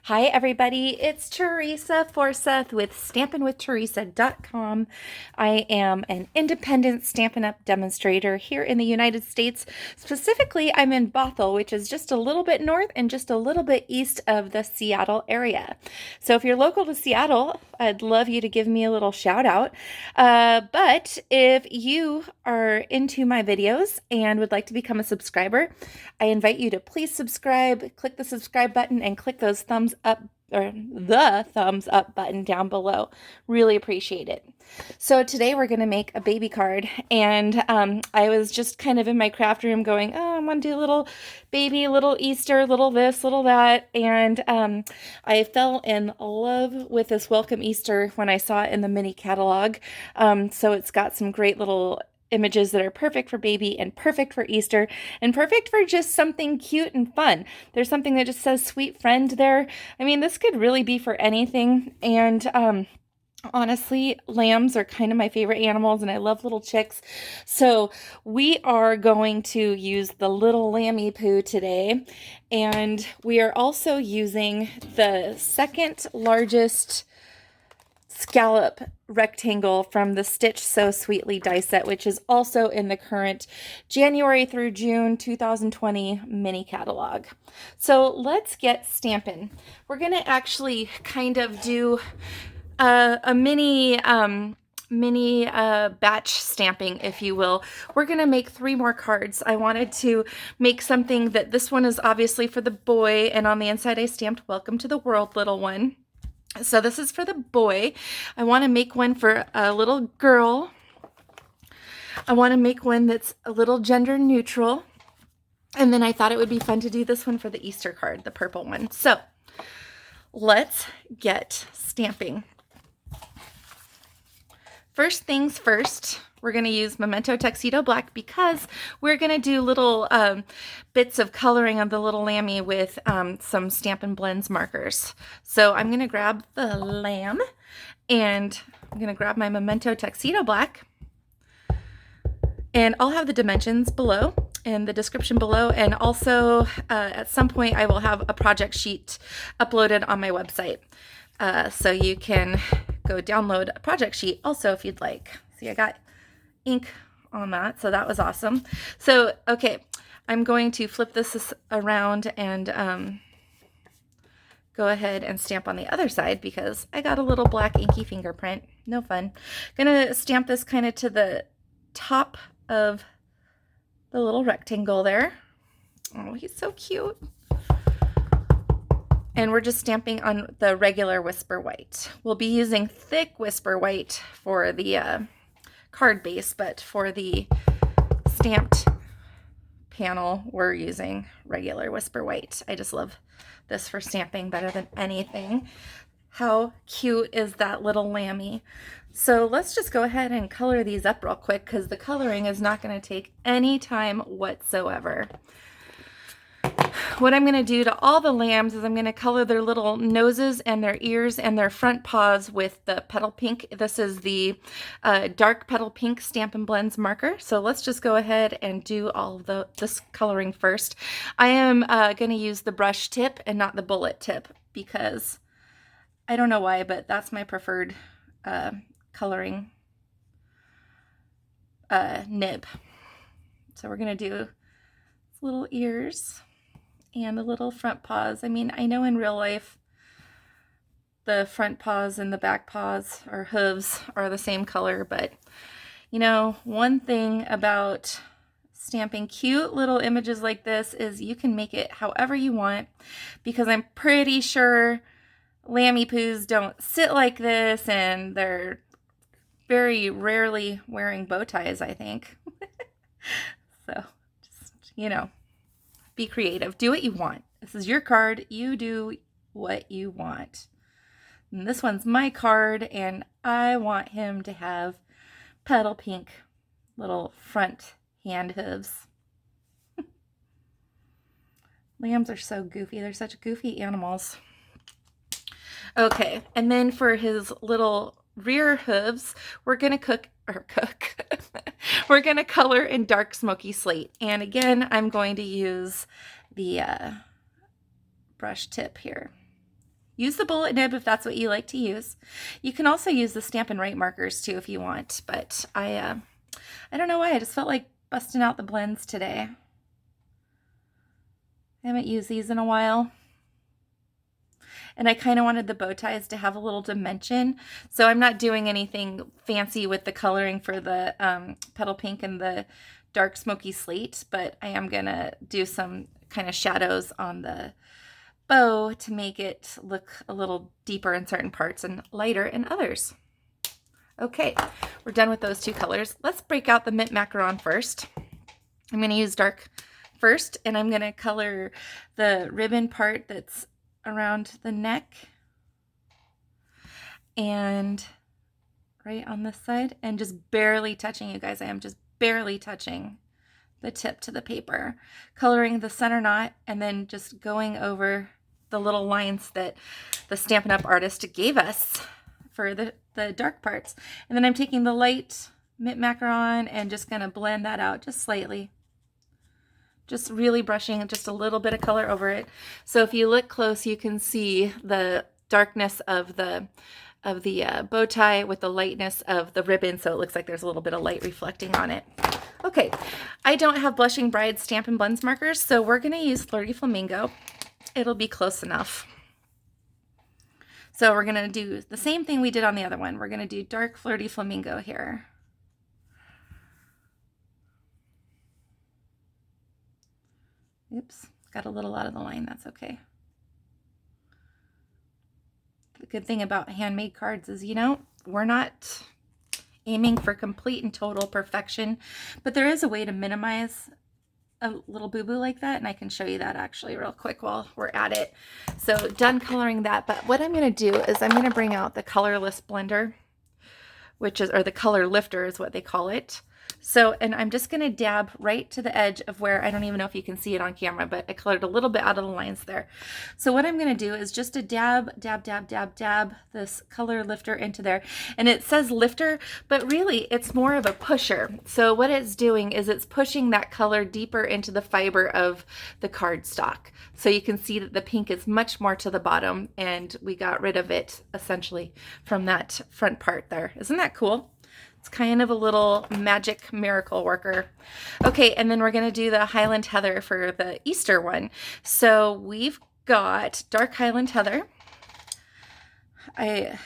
Hi, everybody. It's Teresa Forsyth with StampinWithTeresa.com. I am an independent Stampin' Up! Demonstrator here in the United States. Specifically, I'm in Bothell, which is just a little bit north and just a little bit east of the Seattle area. So if you're local to Seattle, I'd love you to give me a little shout out. But if you are into my videos and would like to become a subscriber, I invite you to please subscribe, click the subscribe button, and click those thumbs up or the thumbs up button down below. Really appreciate it. So today we're going to make a baby card, and I was just kind of in my craft room going, oh, I'm going to do a little baby, little Easter, little this, little that, and I fell in love with this Welcome Easter when I saw it in the mini catalog. So it's got some great little images that are perfect for baby and perfect for Easter and perfect for just something cute and fun. There's something that just says sweet friend there. I mean, this could really be for anything. And honestly, lambs are kind of my favorite animals, and I love little chicks. So we are going to use the little lammy poo today. And we are also using the second largest scallop rectangle from the Stitch So Sweetly die set, which is also in the current January through June 2020 mini catalog. So let's get stamping. We're going to actually kind of do a mini batch stamping, if you will. We're going to make 3 more cards. I wanted to make something that this one is obviously for the boy, and on the inside I stamped Welcome to the World, little one. So this is for the boy. I want to make one for a little girl. I want to make one that's a little gender neutral. And then I thought it would be fun to do this one for the Easter card, the purple one. So let's get stamping. First things first, we're going to use Memento Tuxedo Black because we're going to do little bits of coloring of the little lammy with some Stampin' Blends markers. So I'm going to grab the lamb, and I'm going to grab my Memento Tuxedo Black, and I'll have the dimensions below in the description below, and also at some point I will have a project sheet uploaded on my website. So you can go download a project sheet also if you'd like. See, I got ink on that, so that was awesome. So, okay, I'm going to flip this around and go ahead and stamp on the other side because I got a little black inky fingerprint. No fun. Gonna stamp this kind of to the top of the little rectangle there. Oh, he's so cute. And we're just stamping on the regular Whisper White. We'll be using thick Whisper White for the card base, but for the stamped panel, we're using regular Whisper White. I just love this for stamping better than anything. How cute is that little lammy? So let's just go ahead and color these up real quick because the coloring is not going to take any time whatsoever. What I'm going to do to all the lambs is I'm going to color their little noses and their ears and their front paws with the Petal Pink. This is the dark Petal Pink Stampin' Blends marker. So let's just go ahead and do all of this coloring first. I am going to use the brush tip and not the bullet tip because I don't know why, but that's my preferred coloring nib. So we're going to do little ears and the little front paws. I mean, I know in real life the front paws and the back paws or hooves are the same color, but you know, one thing about stamping cute little images like this is you can make it however you want, because I'm pretty sure lammy poos don't sit like this, and they're very rarely wearing bow ties, I think. So just, you know, be creative. Do what you want. This is your card. You do what you want. And this one's my card, and I want him to have petal pink little front hand hooves. Lambs are so goofy. They're such goofy animals. Okay, and then for his little rear hooves, we're going to we're going to color in dark smoky slate. And again, I'm going to use the brush tip here. use the bullet nib if that's what you like to use. You can also use the Stampin' Right markers too if you want, but I don't know why, I just felt like busting out the blends today. I haven't used these in a while. And I kind of wanted the bow ties to have a little dimension. So I'm not doing anything fancy with the coloring for the petal pink and the dark smoky slate, but I am going to do some kind of shadows on the bow to make it look a little deeper in certain parts and lighter in others. Okay, we're done with those two colors. Let's break out the mint macaron first. I'm going to use dark first, and I'm going to color the ribbon part that's around the neck and right on this side, and just barely touching, you guys. I am just barely touching the tip to the paper, coloring the center knot, and then just going over the little lines that the Stampin' Up! Artist gave us for the dark parts. And then I'm taking the light mint macaron and just gonna blend that out just slightly. Just really brushing just a little bit of color over it. So if you look close, you can see the darkness of the bow tie with the lightness of the ribbon, so it looks like there's a little bit of light reflecting on it. Okay, I don't have Blushing Bride Stampin' Blends markers, so we're going to use Flirty Flamingo. It'll be close enough. So we're going to do the same thing we did on the other one. We're going to do dark Flirty Flamingo here. Oops, got a little out of the line, that's okay. The good thing about handmade cards is, you know, we're not aiming for complete and total perfection, but there is a way to minimize a little boo-boo like that, and I can show you that actually real quick while we're at it. So done coloring that, but what I'm going to do is I'm going to bring out the colorless blender, which is, or the color lifter is what they call it. So, and I'm just going to dab right to the edge of where, I don't even know if you can see it on camera, but I colored a little bit out of the lines there. So what I'm going to do is just a dab this color lifter into there. And it says lifter, but really it's more of a pusher. So what it's doing is it's pushing that color deeper into the fiber of the cardstock. So you can see that the pink is much more to the bottom, and we got rid of it essentially from that front part there. Isn't that cool? It's kind of a little magic miracle worker. Okay, and then we're going to do the Highland Heather for the Easter one. So we've got dark Highland Heather. I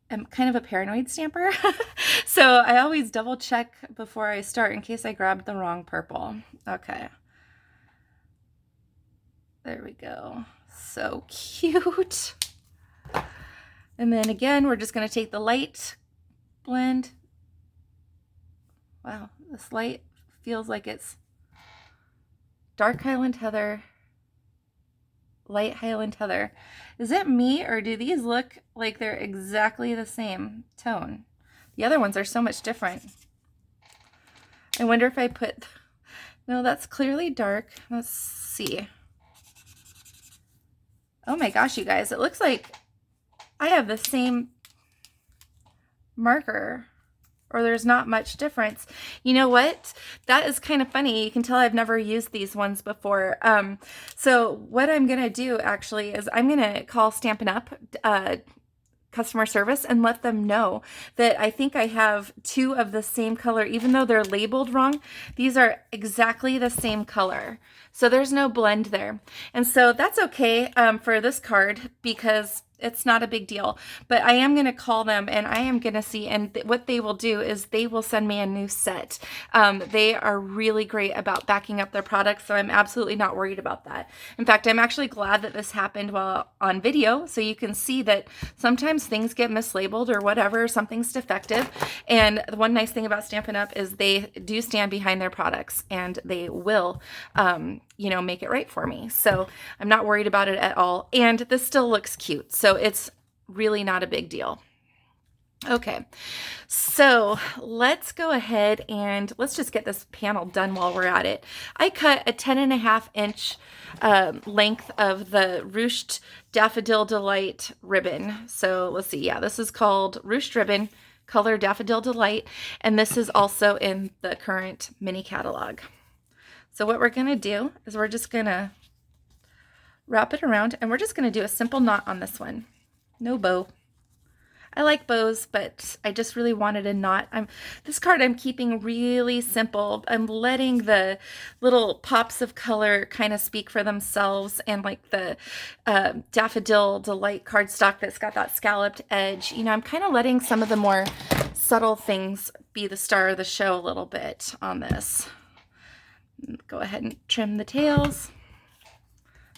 am kind of a paranoid stamper, so I always double check before I start in case I grabbed the wrong purple. Okay. There we go. So cute. And then again, we're just going to take the light blend. Wow, this light feels like it's dark Highland Heather, light Highland Heather. Is it me, or do these look like they're exactly the same tone? The other ones are so much different. I wonder if I put, no, that's clearly dark. Let's see. Oh my gosh, you guys, it looks like I have the same marker, or there's not much difference. You know what? That is kind of funny. You can tell I've never used these ones before. So what I'm going to do actually is I'm going to call Stampin' Up! Customer service and let them know that I think I have two of the same color, even though they're labeled wrong. These are exactly the same color. So there's no blend there. And so that's okay for this card because it's not a big deal, but I am going to call them and I am going to see, and what they will do is they will send me a new set. They are really great about backing up their products, so I'm absolutely not worried about that. In fact, I'm actually glad that this happened while on video, so you can see that sometimes things get mislabeled or whatever, something's defective. And the one nice thing about Stampin' Up! Is they do stand behind their products, and they will, you know, make it right for me. So I'm not worried about it at all. And this still looks cute. So it's really not a big deal. Okay, so let's go ahead and let's just get this panel done while we're at it. I cut a 10.5-inch length of the Ruched Daffodil Delight ribbon. So let's see. Yeah, this is called Ruched ribbon, color Daffodil Delight. And this is also in the current mini catalog. So what we're going to do is we're just going to wrap it around, and we're just going to do a simple knot on this one. No bow. I like bows, but I just really wanted a knot. This card I'm keeping really simple. I'm letting the little pops of color kind of speak for themselves, and like the Daffodil Delight Card Stock that's got that scalloped edge. You know, I'm kind of letting some of the more subtle things be the star of the show a little bit on this. Go ahead and trim the tails.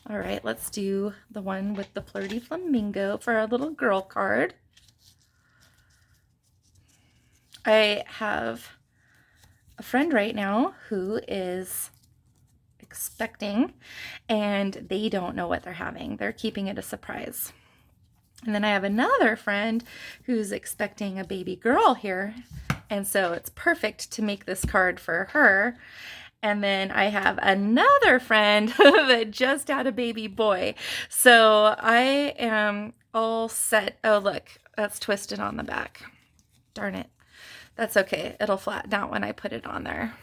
All right, let's do the one with the flirty flamingo for our little girl card. I have a friend right now who is expecting, and they don't know what they're having. They're keeping it a surprise. And then I have another friend who's expecting a baby girl here, and so it's perfect to make this card for her. And then I have another friend that just had a baby boy. So I am all set. Oh, look, that's twisted on the back. Darn it. That's okay. It'll flatten out when I put it on there.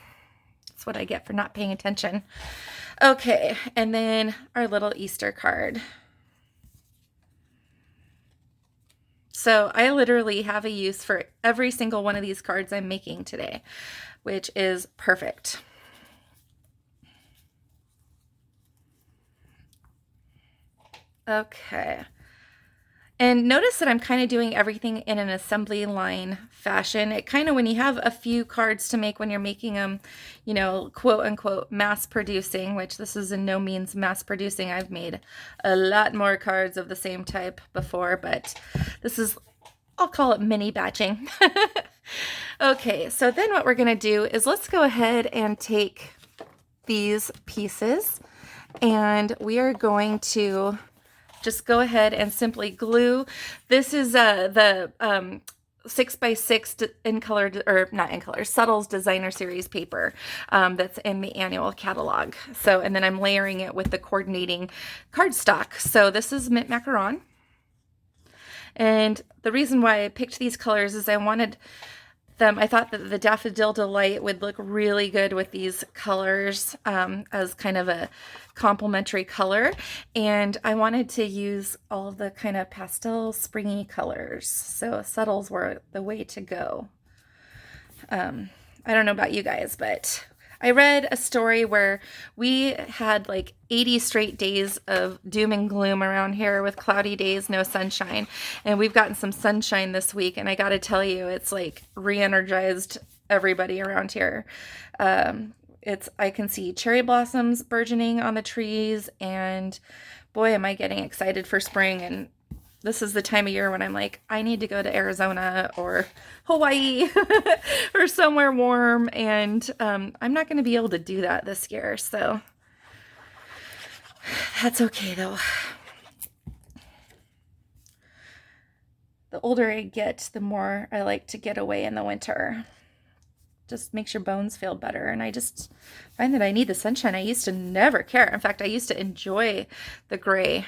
That's what I get for not paying attention. Okay, and then our little Easter card. So I literally have a use for every single one of these cards I'm making today, which is perfect. Okay. And notice that I'm kind of doing everything in an assembly line fashion. It kind of, when you have a few cards to make, when you're making them, you know, quote unquote, mass producing, which this is in no means mass producing. I've made a lot more cards of the same type before, but this is, I'll call it mini batching. Okay, so then what we're going to do is let's go ahead and take these pieces, and we are going to just go ahead and simply glue. This is the 6x6 in color, or not in color, Subtles Designer Series paper that's in the annual catalog. So, and then I'm layering it with the coordinating cardstock. So this is Mint Macaron. And the reason why I picked these colors is I wanted them, I thought that the Daffodil Delight would look really good with these colors as kind of a complementary color. And I wanted to use all the kind of pastel springy colors. So subtles were the way to go. I don't know about you guys, but I read a story where we had like 80 straight days of doom and gloom around here with cloudy days, no sunshine. And we've gotten some sunshine this week, and I got to tell you, it's like re-energized everybody around here. I can see cherry blossoms burgeoning on the trees, and boy, am I getting excited for spring. And this is the time of year when I'm like, I need to go to Arizona or Hawaii or somewhere warm, and I'm not going to be able to do that this year, so that's okay though. The older I get, the more I like to get away in the winter. Just makes your bones feel better, and I just find that I need the sunshine. I used to never care. In fact, I used to enjoy the gray,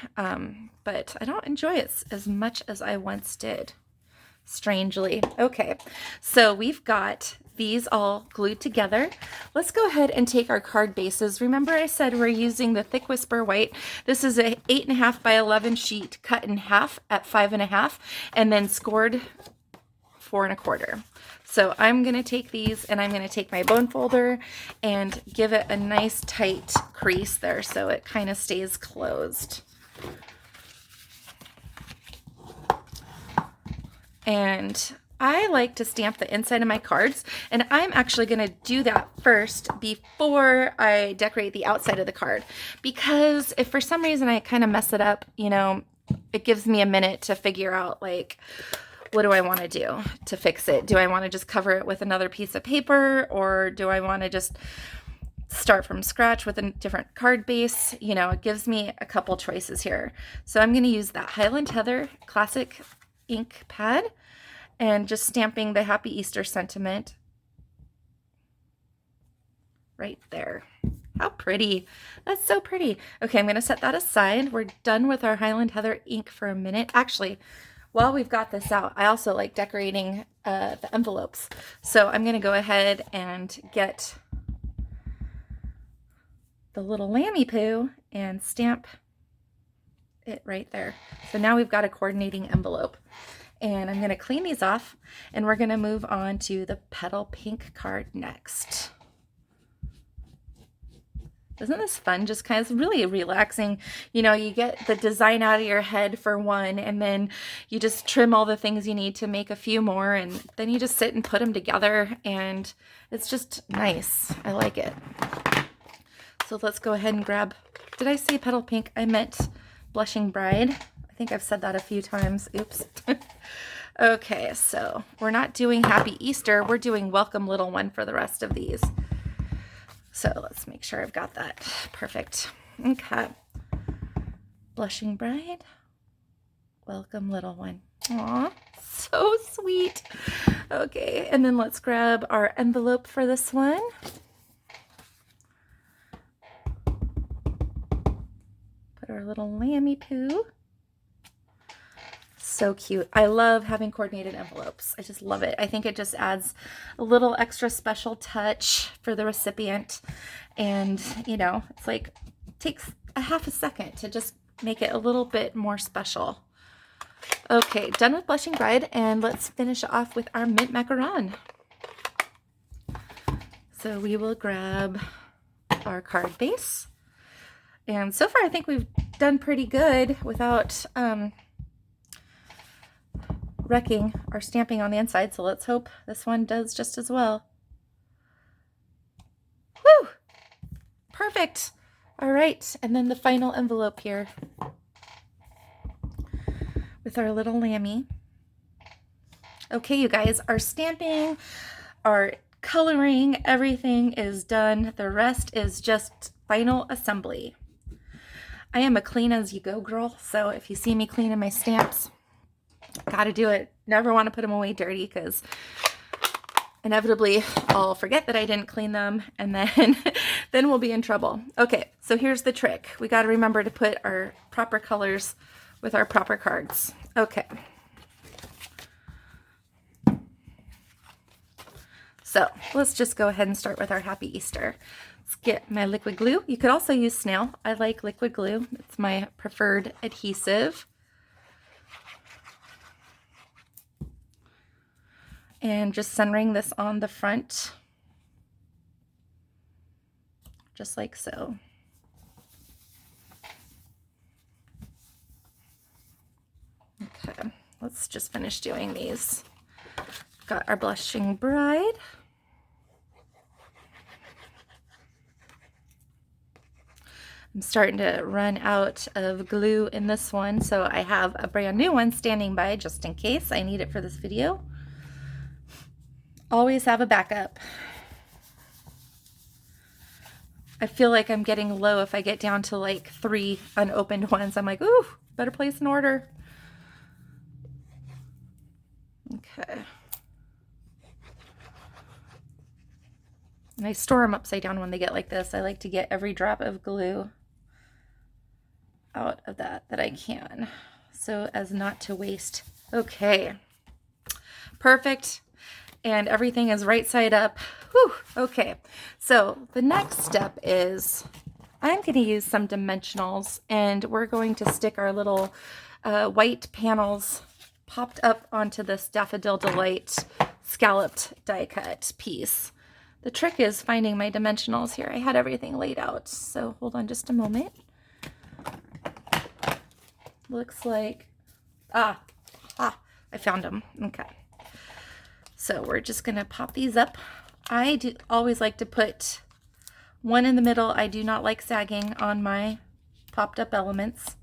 but I don't enjoy it as much as I once did, strangely. Okay, so we've got these all glued together. Let's go ahead and take our card bases. Remember I said we're using the Thick Whisper White. This is a 8.5 by 11 sheet cut in half at 5.5 and then scored 4 1/4. So I'm going to take these, and I'm going to take my bone folder and give it a nice tight crease there so it kind of stays closed. And I like to stamp the inside of my cards, and I'm actually going to do that first before I decorate the outside of the card, because if for some reason I kind of mess it up, you know, it gives me a minute to figure out, like, what do I want to do to fix it? Do I want to just cover it with another piece of paper, or do I want to just start from scratch with a different card base? You know, it gives me a couple choices here. So I'm going to use that Highland Heather Classic ink pad and just stamping the Happy Easter sentiment right there. How pretty. That's so pretty. Okay, I'm going to set that aside. We're done with our Highland Heather ink for a minute. Actually, while we've got this out, I also like decorating the envelopes. So I'm going to go ahead and get the little lammy poo and stamp it right there. So now we've got a coordinating envelope. And I'm going to clean these off, and we're going to move on to the petal pink card next. Isn't this fun? Just kind of really relaxing. You know, you get the design out of your head for one, and then you just trim all the things you need to make a few more, and then you just sit and put them together, and it's just nice. I like it. So let's go ahead and grab, did I say petal pink? I meant Blushing Bride. I think I've said that a few times. Oops. Okay, so we're not doing Happy Easter. We're doing Welcome Little One for the rest of these. So let's make sure I've got that. Perfect. Okay. Blushing Bride. Welcome Little One. Aw, so sweet. Okay, and then let's grab our envelope for this one. Put our little lammy poo. So cute. I love having coordinated envelopes. I just love it. I think it just adds a little extra special touch for the recipient. And, you know, it's like, takes a half a second to just make it a little bit more special. Okay, done with Blushing Bride, and let's finish off with our Mint Macaron. So we will grab our card base. And so far, I think we've done pretty good without wrecking our stamping on the inside, so let's hope this one does just as well. Woo! Perfect. All right, and then the final envelope here with our little lammy. Okay, you guys, our stamping, our coloring, everything is done. The rest is just final assembly. I am a clean as you go girl, so if you see me cleaning my stamps, gotta do it. Never want to put them away dirty, because inevitably I'll forget that I didn't clean them, and then we'll be in trouble. Okay, so here's the trick. We got to remember to put our proper colors with our proper cards. Okay. So let's just go ahead and start with our Happy Easter. Let's get my liquid glue. You could also use snail. I like liquid glue. It's my preferred adhesive. And just centering this on the front, just like so. Okay, let's just finish doing these. Got our Blushing Bride. I'm starting to run out of glue in this one, so I have a brand new one standing by just in case I need it for this video. Always have a backup. I feel like I'm getting low if I get down to like 3 unopened ones. I'm like, ooh, better place an order. Okay. And I store them upside down when they get like this. I like to get every drop of glue out of that I can, so as not to waste. Okay. Perfect. And everything is right side up. Whew. Okay, so the next step is I'm going to use some dimensionals, and we're going to stick our little white panels popped up onto this Daffodil Delight scalloped die cut piece. The trick is finding my dimensionals here. I had everything laid out, so hold on just a moment. Looks like, I found them. Okay. So we're just going to pop these up. I do always like to put one in the middle. I do not like sagging on my popped up elements.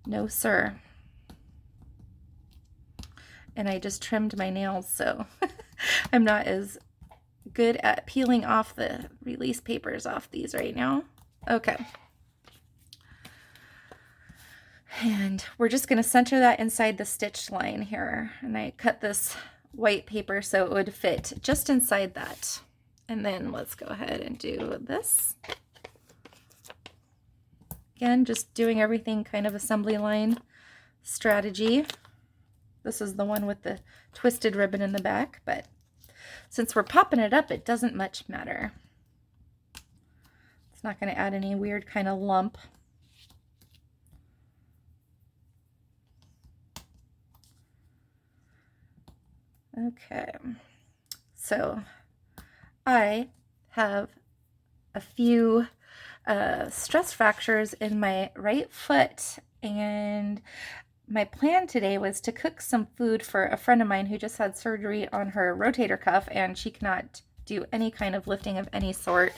No, sir. And I just trimmed my nails, so I'm not as good at peeling off the release papers off these right now. Okay. And we're just going to center that inside the stitch line here. And I cut this white paper so it would fit just inside that. And then let's go ahead and do this. Again, just doing everything kind of assembly line strategy. This is the one with the twisted ribbon in the back, but since we're popping it up, it doesn't much matter. It's not going to add any weird kind of lump. Okay, so I have a few stress fractures in my right foot, and my plan today was to cook some food for a friend of mine who just had surgery on her rotator cuff, and she cannot do any kind of lifting of any sort.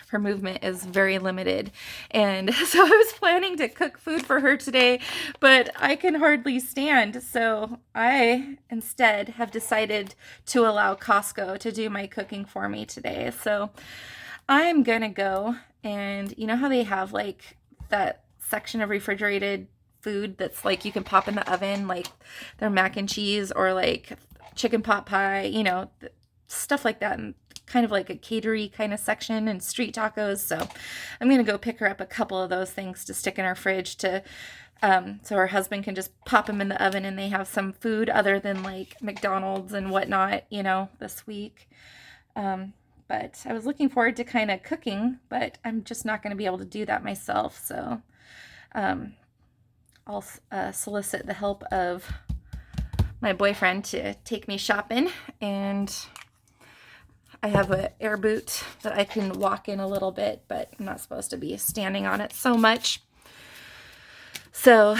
Her movement is very limited. And so I was planning to cook food for her today, but I can hardly stand. So I instead have decided to allow Costco to do my cooking for me today. So I'm gonna go, and you know how they have like that section of refrigerated food that's like you can pop in the oven, like their mac and cheese or like chicken pot pie, you know, stuff like that, and kind of like a catery kind of section, and street tacos. So I'm gonna go pick her up a couple of those things to stick in our fridge to so her husband can just pop them in the oven and they have some food other than like McDonald's and whatnot, you know, this week. But I was looking forward to kind of cooking, but I'm just not going to be able to do that myself. So I'll solicit the help of my boyfriend to take me shopping, and I have an air boot that I can walk in a little bit, but I'm not supposed to be standing on it so much. So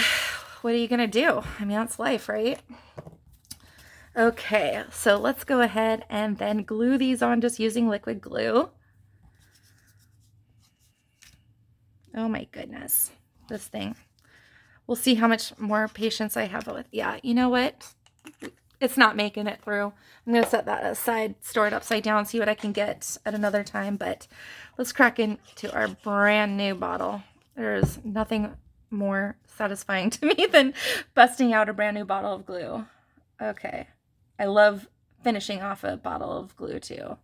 what are you going to do? I mean, that's life, right? Okay, so let's go ahead and then glue these on just using liquid glue. Oh my goodness, this thing. We'll see how much more patience I have with. Yeah, you know what? It's not making it through. I'm going to set that aside, store it upside down, see what I can get at another time. But let's crack into our brand new bottle. There's nothing more satisfying to me than busting out a brand new bottle of glue. Okay. I love finishing off a bottle of glue too.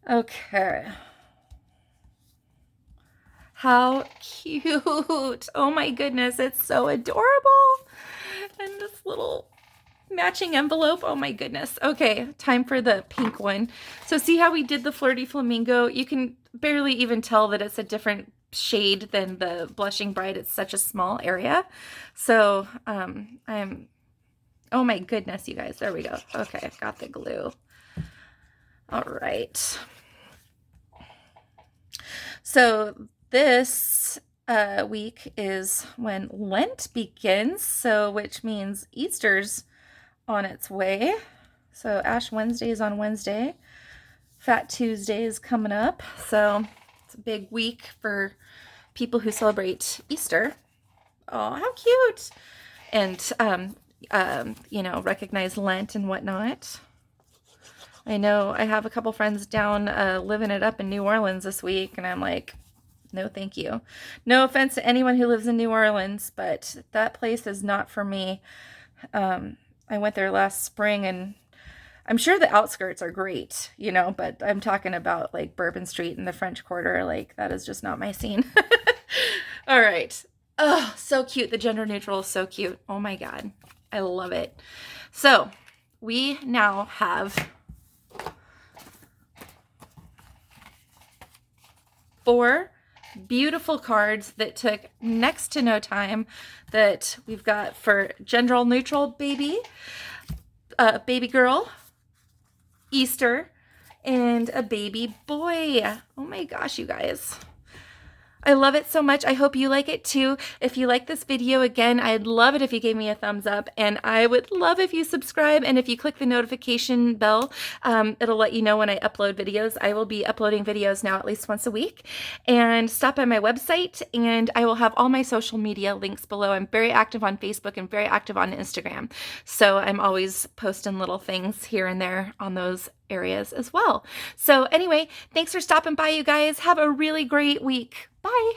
Okay. How cute. Oh my goodness, it's so adorable. And this little matching envelope. Oh my goodness. Okay, time for the pink one. So see how we did the Flirty Flamingo? You can barely even tell that it's a different shade than the Blushing Bride. It's such a small area. So oh my goodness, you guys. There we go. Okay, I've got the glue. All right. So this week is when Lent begins, so which means Easter's on its way. So Ash Wednesday is on Wednesday. Fat Tuesday is coming up. So it's a big week for people who celebrate Easter. Oh, how cute. And you know, recognize Lent and whatnot. I know I have a couple friends down living it up in New Orleans this week, and I'm like, no thank you. No offense to anyone who lives in New Orleans, but that place is not for me. I went there last spring, and I'm sure the outskirts are great, you know, but I'm talking about like Bourbon Street and the French Quarter. Like, that is just not my scene. All right. Oh, so cute. The gender neutral is so cute. Oh my God. I love it. So we now have 4 beautiful cards that took next to no time that we've got for gender neutral baby, baby girl, Easter, and a baby boy. Oh my gosh, you guys. I love it so much. I hope you like it too. If you like this video, again, I'd love it if you gave me a thumbs up, and I would love if you subscribe, and if you click the notification bell, it'll let you know when I upload videos. I will be uploading videos now at least once a week. And stop by my website, and I will have all my social media links below. I'm very active on Facebook and very active on Instagram. So I'm always posting little things here and there on those areas as well. So anyway, thanks for stopping by, you guys. Have a really great week. Bye.